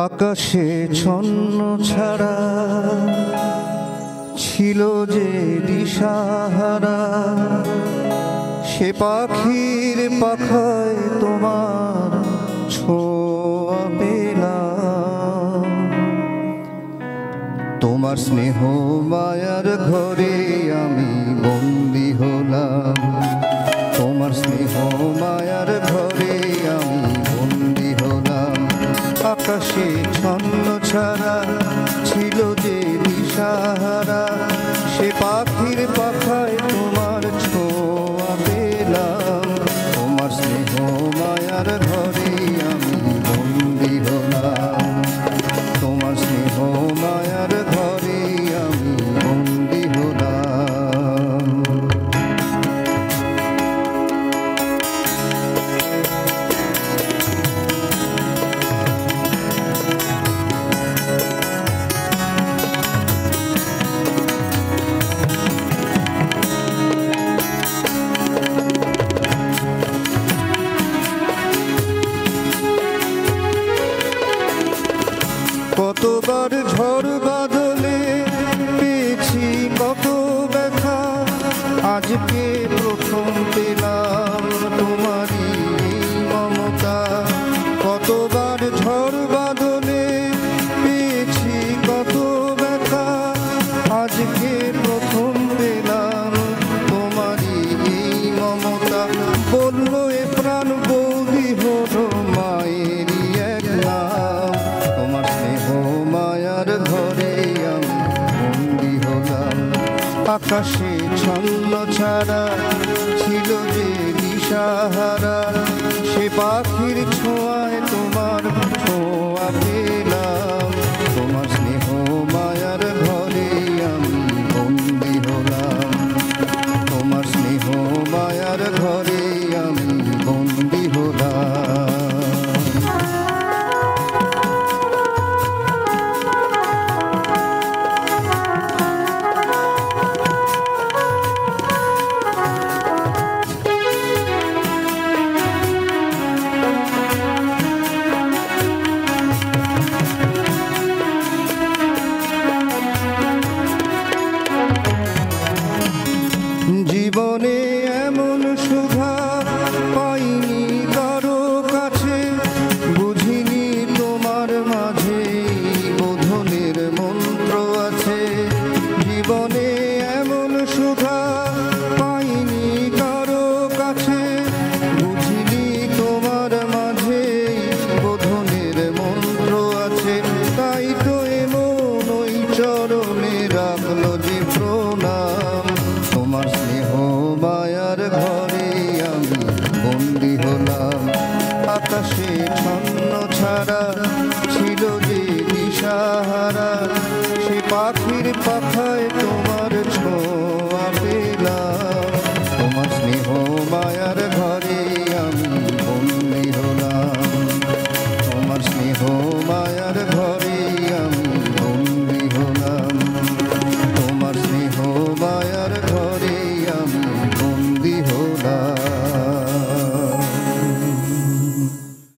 আকাশে ছন্ন ছাড়া ছিল যে দিশাহারা, সে পাখির পাখায় তোমার ছোঁয়া পেলাম। তোমার স্নেহ মায়ার ঘরে আমি বন্দী হলাম, তোমার স্নেহ মায়ার ঘরে আমি বন্দী হলাম। আকাশে ছন্ন ছাড়া ছিল যে দিশাহারা, সে পাখির পাখায় তোমার ছোঁয়া পেলাম। তোমার স্নেহ মায়ার ঘরে আমি বন্দী হলাম, তোমার স্নেহ মায়ার ঘরে আমি বন্দী হলাম। কতবার ঝড় বাদলে পেয়েছি কত ব্যথা, আজকে প্রথম পেলাম তোমারই মমতা। কতবার ঝড় বাদলে পেয়েছি কত ব্যথা, আজকে প্রথম পেলাম তোমারই মমতা। বললো এ প্রাণ বৌদি হলো মায়েরই এক নাম, তোমার স্নেহ মায়ার ঘরে আমি বন্দী হলাম। আকাশে ছন্ন ছাড়া ছিল যে দিশাহারা, সে পাখির ছোঁয়ায় তোমার ছোঁয়া পেলাম। তোমার স্নেহ মায়ার ঘরে আমি বন্দী হলাম, তোমার স্নেহ মায়ার ঘরে আমি বন্দী হলাম। জীবনে এমন সুধা পাইনি কারো কাছে, বুঝিনি তোমার মাঝে বোধনের মন্ত্র আছে। জীবনে এমন সুধা পাইনি কারো কাছে, বুঝিনি তোমার মাঝে বোধনের মন্ত্র আছে। তাই তো এমন ওই চরণে রাখলো যে প্রণাম, তোমার স্নেহ মায়ার ঘরে আমি বন্দী হলাম। আকাশে ছন্ন ছাড়া ছিল যে দিশাহারা, সে পাখির পাখা